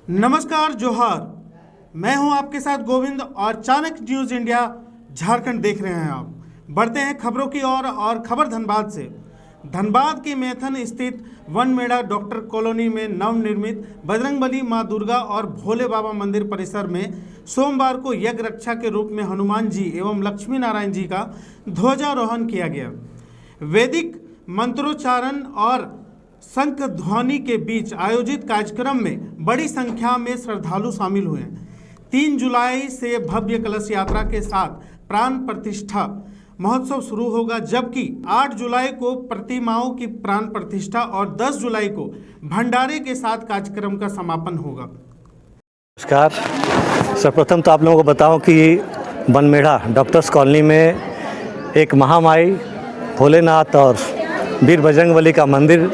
नमस्कार, जोहार। मैं हूं आपके साथ गोविंद और चाणक्य न्यूज इंडिया झारखंड देख रहे हैं आप। बढ़ते हैं खबरों की ओर और खबर धनबाद से। धनबाद के मैथन स्थित वनमेड़ा डॉक्टर कॉलोनी में नवनिर्मित बजरंगबली, मां दुर्गा और भोले बाबा मंदिर परिसर में सोमवार को यज्ञ रक्षा के रूप में हनुमान जी एवं लक्ष्मी नारायण जी का ध्वजारोहण किया गया। वैदिक मंत्रोच्चारण और शंख ध्वनि के बीच आयोजित कार्यक्रम में बड़ी संख्या में श्रद्धालु शामिल हुए। 3 जुलाई से भव्य कलश यात्रा के साथ प्राण प्रतिष्ठा महोत्सव शुरू होगा, जबकि 8 जुलाई को प्रतिमाओं की प्राण प्रतिष्ठा और 10 जुलाई को भंडारे के साथ कार्यक्रम का समापन होगा। नमस्कार। सर्वप्रथम तो आप लोगों को बताऊं कि वनमेड़ा डॉक्टर्स कॉलोनी में एक महामाई भोलेनाथ और वीर बजरंगबली का मंदिर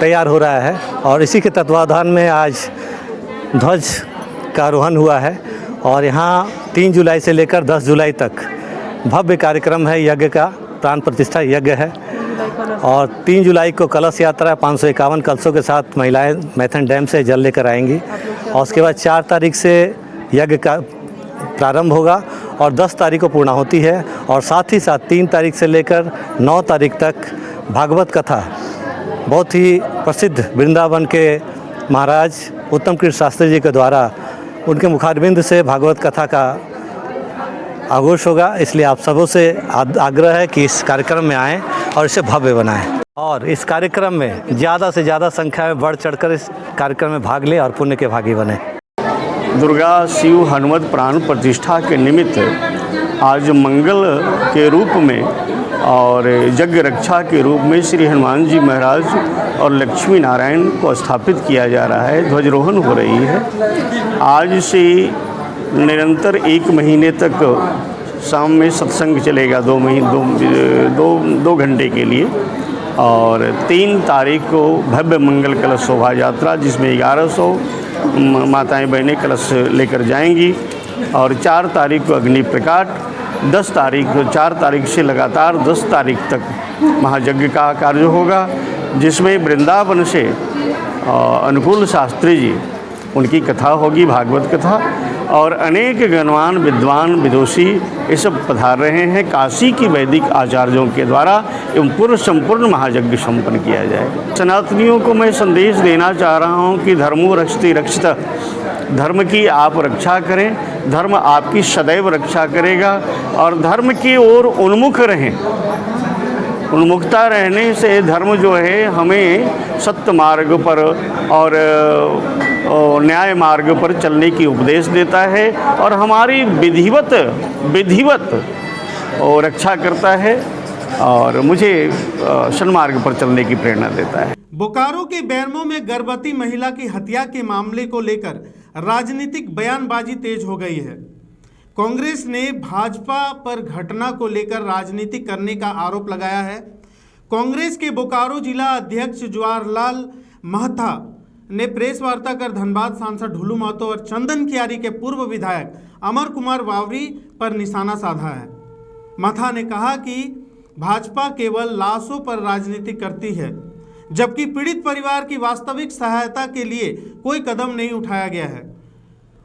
तैयार हो रहा है और इसी के तत्वाधान में आज ध्वज का आरोहण हुआ है और यहाँ 3 जुलाई से लेकर 10 जुलाई तक भव्य कार्यक्रम है। यज्ञ का प्राण प्रतिष्ठा यज्ञ है और 3 जुलाई को कलश यात्रा 551 कलशों के साथ महिलाएं मैथन डैम से जल लेकर आएंगी और उसके बाद 4 तारीख से यज्ञ का प्रारंभ होगा और 10 तारीख को पूर्णा होती है और साथ ही साथ 3 तारीख से लेकर 9 तारीख तक भागवत कथा बहुत ही प्रसिद्ध वृंदावन के महाराज उत्तम कृष्ण शास्त्री जी के द्वारा उनके मुखारबिंद से भागवत कथा का आगोश होगा। इसलिए आप सबों से आग्रह है कि इस कार्यक्रम में आएं और इसे भव्य बनाएं और इस कार्यक्रम में ज़्यादा से ज़्यादा संख्या में बढ़ चढ़कर इस कार्यक्रम में भाग लें और पुण्य के भागी बने। दुर्गा शिव हनुमत प्राण प्रतिष्ठा के निमित्त आज मंगल के रूप में और यज्ञ रक्षा के रूप में श्री हनुमान जी महाराज और लक्ष्मी नारायण को स्थापित किया जा रहा है। ध्वजारोहण हो रही है। आज से निरंतर 1 महीने तक शाम में सत्संग चलेगा 2 घंटे के लिए और 3 तारीख को भव्य मंगल कलश शोभा यात्रा जिसमें 1100 माताएं बहनें कलश लेकर जाएंगी और 4 तारीख को अग्नि प्रकाट, 4 तारीख से लगातार 10 तारीख तक महायज्ञ का कार्य होगा, जिसमें वृंदावन से अनुकूल शास्त्री जी उनकी कथा होगी, भागवत कथा, और अनेक गणवान विद्वान विदुषी ये सब पधार रहे हैं। काशी की वैदिक आचार्यों के द्वारा एवं पूर्ण संपूर्ण महायज्ञ संपन्न किया जाएगा। सनातनियों को मैं संदेश देना चाह रहा हूँ कि धर्मो रक्षति रक्षिता, धर्म की आप रक्षा करें, धर्म आपकी सदैव रक्षा करेगा और धर्म की ओर उन्मुख रहें। उन्मुखता रहने से धर्म जो है हमें सत्य मार्ग पर और न्याय मार्ग पर चलने की उपदेश देता है और हमारी विधिवत और रक्षा करता है और मुझे सन्मार्ग पर चलने की प्रेरणा देता है। बोकारो के बेरमो में गर्भवती महिला की हत्या के मामले को लेकर राजनीतिक बयानबाजी तेज हो गई है। कांग्रेस ने भाजपा पर घटना को लेकर राजनीति करने का आरोप लगाया है। कांग्रेस के बोकारो जिला अध्यक्ष जवाहरलाल महथा ने प्रेस वार्ता कर धनबाद सांसद ढुलू महतो और चंदन कियारी के पूर्व विधायक अमर कुमार वावरी पर निशाना साधा है। महथा ने कहा कि भाजपा केवल लाशों पर राजनीति करती है, जबकि पीड़ित परिवार की वास्तविक सहायता के लिए कोई कदम नहीं उठाया गया है।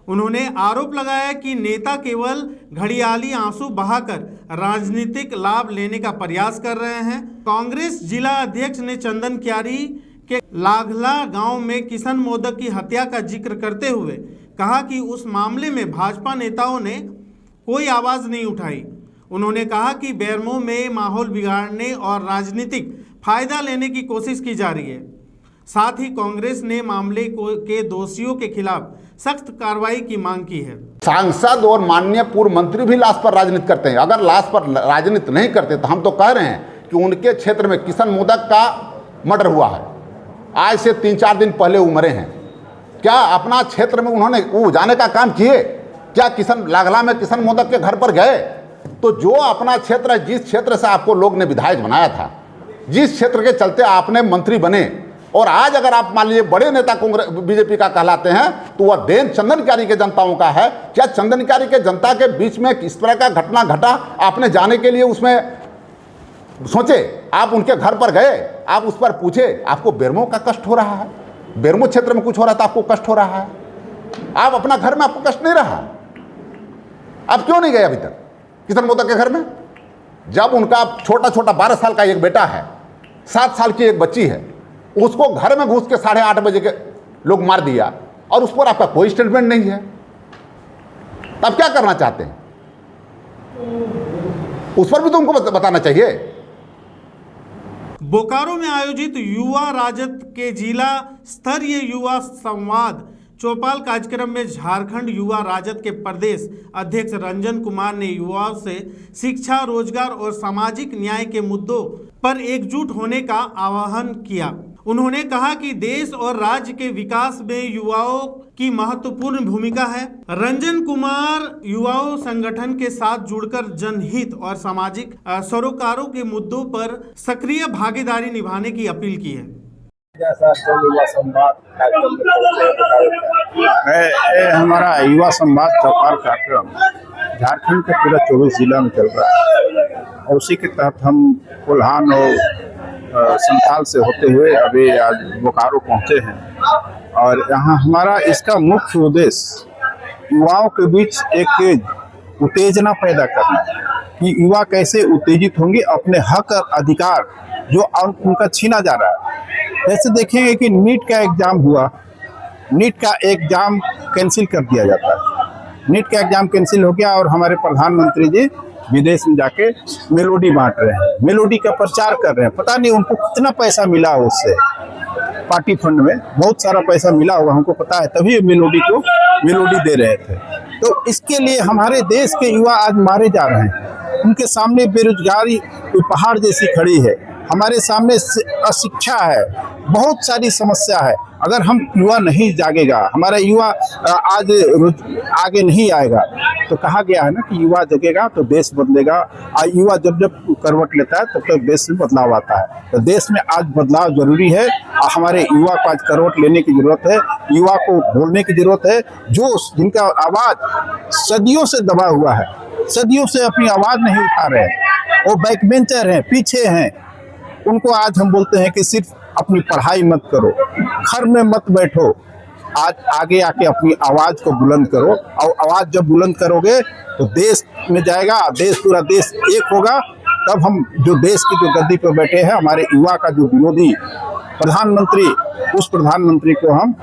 उन्होंने आरोप लगाया कि नेता केवल घड़ियाली आंसू बहाकर राजनीतिक लाभ लेने का प्रयास कर रहे हैं। कांग्रेस जिला अध्यक्ष ने चंदन कियारी के लागला गांव में किशन मोदक की हत्या का जिक्र करते हुए कहा कि उस मामले में भाजपा नेताओं ने कोई आवाज़ नहीं उठाई। उन्होंने कहा कि बेरमो में माहौल बिगाड़ने और राजनीतिक फायदा लेने की कोशिश की जा रही है। साथ ही कांग्रेस ने मामले के दोषियों के खिलाफ सख्त कार्रवाई की मांग की है। सांसद और माननीय पूर्व मंत्री भी लाश पर राजनीति करते हैं। अगर लाश पर राजनीति नहीं करते तो हम तो कह रहे हैं कि उनके क्षेत्र में किशन मोदक का मर्डर हुआ है, आज से 3-4 दिन पहले उमरे हैं। क्या अपना क्षेत्र में उन्होंने वो जाने का काम किए? क्या लागला में किशन मोदक के घर पर गए? तो जो अपना क्षेत्र है, जिस क्षेत्र से आपको लोग ने विधायक बनाया था, जिस क्षेत्र के चलते आपने मंत्री बने, और आज अगर आप मान लीजिए बड़े नेता कांग्रेस बीजेपी का कहलाते हैं तो वह देन चंदन कियारी के जनताओं का है। क्या चंदन कियारी के जनता के बीच में इस तरह का घटना घटा, आपने जाने के लिए उसमें सोचे? आप उनके घर पर गए, आप उस पर पूछे? आपको बेरमो का कष्ट हो रहा है, बेरमो क्षेत्र में कुछ हो रहा था, आपको कष्ट हो रहा है। आप अपना घर में आपको कष्ट नहीं रहा? आप क्यों नहीं गए अभी तक किशन मोदक के घर में? जब उनका छोटा छोटा 12 साल का एक बेटा है, 7 साल की एक बच्ची है, उसको घर में घुस के 8:30 बजे के लोग मार दिया और उस पर आपका कोई स्टेटमेंट नहीं है। तब क्या करना चाहते हैं? उस पर भी तो उनको बताना चाहिए। बोकारो में आयोजित युवा राजद के जिला स्तरीय युवा संवाद चौपाल कार्यक्रम में झारखंड युवा राजद के प्रदेश अध्यक्ष रंजन कुमार ने युवाओं से शिक्षा, रोजगार और सामाजिक न्याय के मुद्दों पर एकजुट होने का आह्वान किया। उन्होंने कहा कि देश और राज्य के विकास में युवाओं की महत्वपूर्ण भूमिका है। रंजन कुमार युवाओं संगठन के साथ जुड़कर जनहित और सामाजिक सरोकारों के मुद्दों पर सक्रिय भागीदारी निभाने की अपील की है। हमारा युवा संवाद चौपाल कार्यक्रम झारखंड के पूरा 24 जिला में चल रहा है और उसी के तहत हम कोल्हान और संथाल से होते हुए अभी आज बोकारो पहुंचे हैं। और यहाँ हमारा इसका मुख्य उद्देश्य युवाओं के बीच एक उत्तेजना पैदा करना कि युवा कैसे उत्तेजित होंगे अपने हक और अधिकार जो उनका छीना जा रहा है। ऐसे देखेंगे कि नीट का एग्जाम हुआ, नीट का एग्जाम कैंसिल कर दिया जाता है। नीट का एग्जाम कैंसिल हो गया और हमारे प्रधानमंत्री जी विदेश में जाके मेलोडी बांट रहे हैं, मेलोडी का प्रचार कर रहे हैं। पता नहीं उनको कितना पैसा मिला उससे, पार्टी फंड में बहुत सारा पैसा मिला होगा, हमको पता है, तभी मेलोडी को मेलोडी दे रहे थे। तो इसके लिए हमारे देश के युवा आज मारे जा रहे हैं। उनके सामने बेरोजगारी पहाड़ जैसी खड़ी है, हमारे सामने अशिक्षा है, बहुत सारी समस्या है। अगर हम युवा नहीं जागेगा, हमारा युवा आज आगे नहीं आएगा, तो कहा गया है ना कि युवा जगेगा तो देश बदलेगा। युवा जब जब करवट लेता है तब तक देश में बदलाव आता है। तो देश में आज बदलाव जरूरी है। हमारे युवा को आज करवट लेने की जरूरत है, युवा को बोलने की जरूरत है। जो जिनका आवाज सदियों से दबा हुआ है, सदियों से अपनी आवाज नहीं उठा रहे हैं, वो बैक बेंचर हैं, पीछे हैं, उनको आज हम बोलते हैं कि सिर्फ अपनी पढ़ाई मत करो, घर में मत बैठो, आज आगे आके अपनी आवाज को बुलंद करो। और आवाज जब बुलंद करोगे तो देश में जाएगा, देश पूरा देश एक होगा। तब हम जो देश की जो गद्दी पर बैठे हैं, हमारे युवा का जो विरोधी प्रधानमंत्री, उस प्रधानमंत्री को हम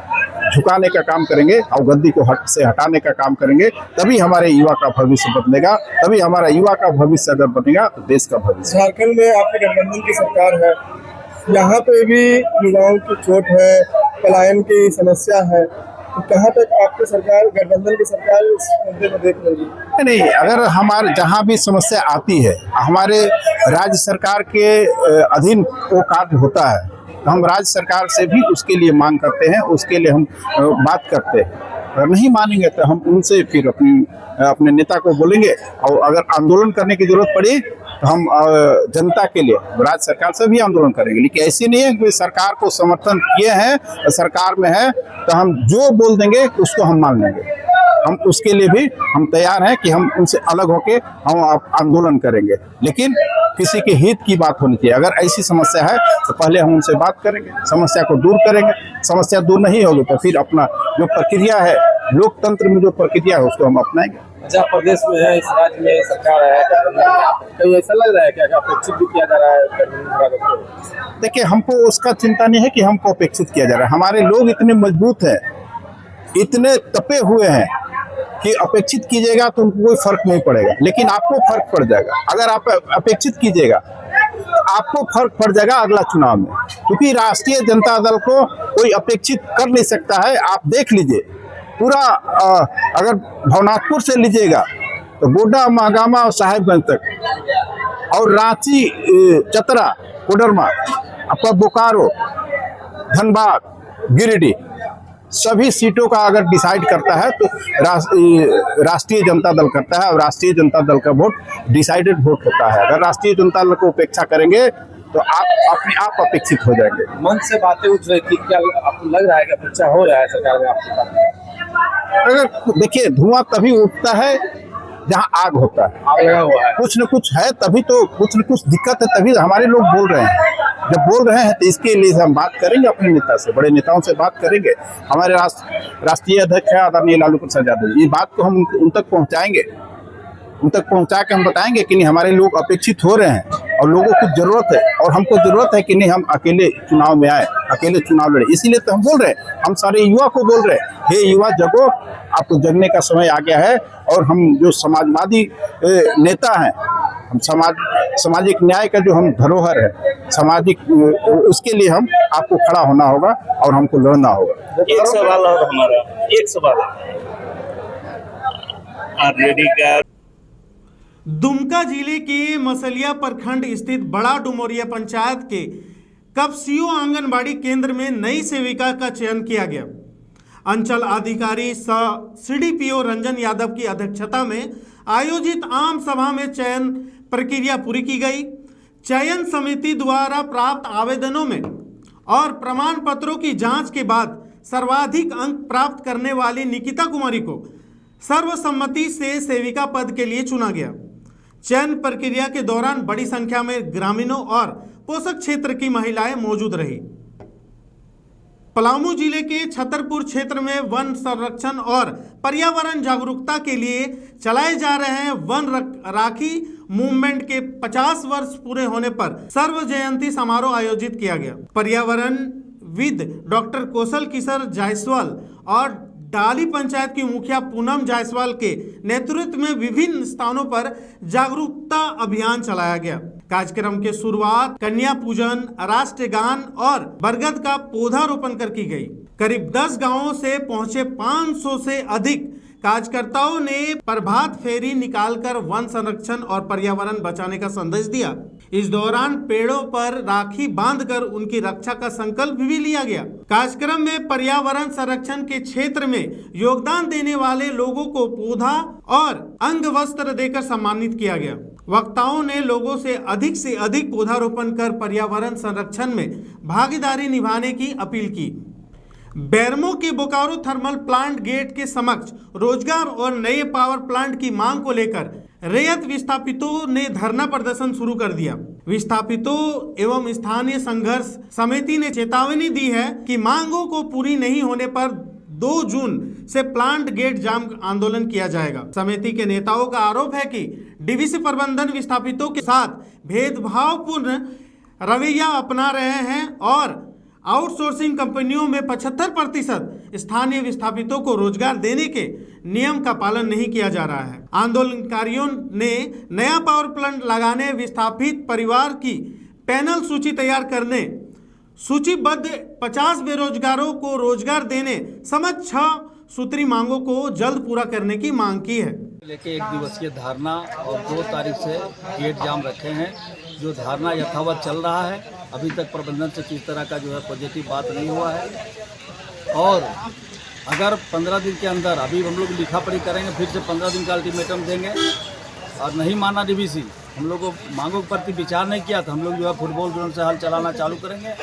झुकाने का काम करेंगे और गद्दी को से हटाने का काम करेंगे। तभी हमारे युवा का भविष्य बदलेगा, तभी हमारा युवा का भविष्य अगर बनेगा तो देश का भविष्य। झारखंड में आपके गठबंधन की सरकार है, यहाँ पे भी युवाओं की चोट है, पलायन की समस्या है, तो कहाँ तक आपकी सरकार, गठबंधन की सरकार इस मुद्दे को देख रही है? नहीं, अगर हमारे जहाँ भी समस्या आती है, हमारे राज्य सरकार के अधीन वो कार्य होता है, तो हम राज्य सरकार से भी उसके लिए मांग करते हैं, उसके लिए हम बात करते हैं। अगर नहीं मानेंगे तो हम उनसे फिर अपने नेता को बोलेंगे, और अगर आंदोलन करने की जरूरत पड़ी तो हम जनता के लिए राज्य सरकार से भी आंदोलन करेंगे। लेकिन ऐसे नहीं है कि सरकार को समर्थन किए हैं, सरकार में है तो हम जो बोल देंगे उसको हम मान लेंगे। हम उसके लिए भी हम तैयार हैं कि हम उनसे अलग होके हम आंदोलन करेंगे, लेकिन किसी के हित की बात होनी चाहिए। अगर ऐसी समस्या है तो पहले हम उनसे बात करेंगे, समस्या को दूर करेंगे। समस्या दूर नहीं होगी तो फिर अपना जो प्रक्रिया है, लोकतंत्र में जो प्रक्रिया है, उसको हम अपनाएंगे। जहाँ प्रदेश में है, इस राज्य में सरकार है, तो ऐसा लग रहा है कि अपेक्षित भी किया जा रहा है? देखिए, हमको उसका चिंता नहीं है कि हमको अपेक्षित किया जा रहा है। हमारे लोग इतने मजबूत हैं, इतने तपे हुए हैं कि अपेक्षित कीजिएगा तो उनको कोई फर्क नहीं पड़ेगा, लेकिन आपको फर्क पड़ जाएगा। अगर आप अपेक्षित कीजिएगा तो आपको फर्क पड़ जाएगा अगला चुनाव में, क्योंकि राष्ट्रीय जनता दल को कोई अपेक्षित कर नहीं सकता है। आप देख लीजिए पूरा, अगर भवनाथपुर से लीजिएगा तो गोड्डा, महागामा और साहेबगंज तक, और रांची, चतरा, कोडरमा, आपका बोकारो, धनबाद, गिरिडीह, सभी सीटों का अगर डिसाइड करता है तो राष्ट्रीय जनता दल करता है, और राष्ट्रीय जनता दल का वोट डिसाइडेड वोट होता है। अगर राष्ट्रीय जनता दल को उपेक्षा करेंगे तो आप अपने आप अपेक्षित हो जाएंगे। मन से बातें उठ रही थी, क्या आपको लग रहा है कि अपेक्षा हो रहा है सरकार में आपके? अगर देखिए, धुआं तभी उठता है जहाँ आग होता है, आग लगा हुआ है, कुछ न कुछ है तभी तो, कुछ न कुछ दिक्कत है तभी हमारे लोग बोल रहे हैं। जब बोल रहे हैं तो इसके लिए हम बात करेंगे अपने नेता से, बड़े नेताओं से बात करेंगे। हमारे राष्ट्रीय अध्यक्ष है आदरणीय लालू प्रसाद यादव, ये बात को हम उन तक पहुंचाएंगे, उन तक पहुंचा के हम बताएंगे कि नहीं हमारे लोग अपेक्षित हो रहे हैं और लोगों को जरूरत है और हमको जरूरत है कि नहीं हम अकेले चुनाव में आए, अकेले चुनाव लड़े। इसीलिए तो हम बोल रहे हैं, हम सारे युवा को बोल रहे हैं, हे युवा जगो, आपको जगने का समय आ गया है। और हम जो समाजवादी नेता हैं, हम सामाजिक न्याय का जो हम धरोहर है सामाजिक, उसके लिए हम आपको खड़ा होना होगा और हमको लड़ना होगा। एक सवाल और हमारा, एक सवाल आरजेडी का। दुमका जिले के मसलिया प्रखंड स्थित बड़ा डुमोरिया पंचायत के कपसियो आंगनबाड़ी केंद्र में नई सेविका का चयन किया गया। अंचल अधिकारी सीडीपीओ रंजन यादव की अध्यक्षता में आयोजित आम सभा में चयन प्रक्रिया पूरी की गई। चयन समिति द्वारा प्राप्त आवेदनों में और प्रमाण पत्रों की जांच के बाद सर्वाधिक अंक प्राप्त करने वाली निकिता कुमारी को सर्वसम्मति से सेविका पद के लिए चुना गया। चयन प्रक्रिया के दौरान बड़ी संख्या में ग्रामीणों और पोषक क्षेत्र की महिलाएं मौजूद रही। पलामू जिले के छतरपुर क्षेत्र में वन संरक्षण और पर्यावरण जागरूकता के लिए चलाए जा रहे हैं वन राखी मूवमेंट के 50 वर्ष पूरे होने पर सर्व जयंती समारोह आयोजित किया गया। पर्यावरणविद डॉक्टर कौशल किशोर जायसवाल और डाली पंचायत की मुखिया पूनम जायसवाल के नेतृत्व में विभिन्न स्थानों पर जागरूकता अभियान चलाया गया। कार्यक्रम के शुरुआत कन्या पूजन, राष्ट्रगान और बरगद का पौधारोपण कर की गई। करीब 10 गांवों से पहुंचे 500 से अधिक कार्यकर्ताओं ने प्रभात फेरी निकालकर वन संरक्षण और पर्यावरण बचाने का संदेश दिया। इस दौरान पेड़ों पर राखी बांधकर उनकी रक्षा का संकल्प भी लिया गया। कार्यक्रम में पर्यावरण संरक्षण के क्षेत्र में योगदान देने वाले लोगों को पौधा और अंग वस्त्र देकर सम्मानित किया गया। वक्ताओं ने लोगों से अधिक पौधारोपण कर पर्यावरण संरक्षण में भागीदारी निभाने की अपील की। बेरमो के बोकारो थर्मल प्लांट गेट के समक्ष रोजगार और नए पावर प्लांट की मांग को लेकर रैयत विस्थापितों ने धरना प्रदर्शन शुरू कर दिया। विस्थापितों एवं स्थानीय संघर्ष समिति ने चेतावनी दी है कि मांगों को पूरी नहीं होने पर 2 जून से प्लांट गेट जाम आंदोलन किया जाएगा। समिति के नेताओं का आरोप है कि डीवीसी प्रबंधन विस्थापितों के साथ भेदभावपूर्ण रवैया अपना रहे हैं और आउटसोर्सिंग कंपनियों में 75% स्थानीय विस्थापितों को रोजगार देने के नियम का पालन नहीं किया जा रहा है। आंदोलनकारियों ने नया पावर प्लांट लगाने, विस्थापित परिवार की पैनल सूची तैयार करने, सूचीबद्ध 50 बेरोजगारों को रोजगार देने समेत 6 सूत्री मांगों को जल्द पूरा करने की मांग की है। लेके 1 दिवसीय धारणा और 2 तारीख से गेट जाम रखे हैं। जो धारणा यथावत चल रहा है, अभी तक प्रबंधन से किसी तरह का जो है पॉजिटिव बात नहीं हुआ है। और अगर 15 दिन के अंदर, अभी हम लोग लिखा पढ़ी करेंगे, फिर से 15 दिन का अल्टीमेटम देंगे और नहीं माना डीवीसी, हम लोग को मांगों के प्रति विचार नहीं किया तो हम लोग जो है फुटबॉल ग्राउंड से हल चलाना चालू करेंगे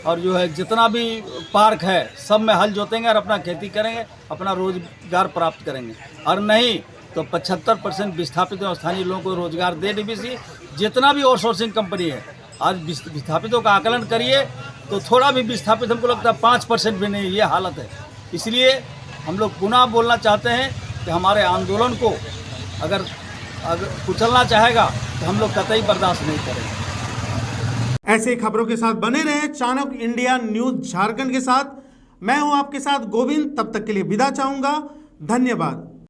और जो है जितना भी पार्क है सब में हल जोतेंगे और अपना खेती करेंगे, अपना रोजगार प्राप्त करेंगे। और नहीं तो 75% विस्थापित और स्थानीय लोगों को रोजगार दे डीवीसी। जितना भी आउटसोर्सिंग कंपनी है, आज विस्थापितों का आकलन करिए तो थोड़ा भी विस्थापित हमको लगता है 5% भी नहीं, ये हालत है। इसलिए हम लोग पुनः बोलना चाहते हैं कि हमारे आंदोलन को अगर कुचलना चाहेगा तो हम लोग कतई बर्दाश्त नहीं करेंगे। ऐसे खबरों के साथ बने रहे चाणक्य इंडिया न्यूज झारखंड के साथ। मैं हूं आपके साथ गोविंद। तब तक के लिए विदा चाहूंगा। धन्यवाद।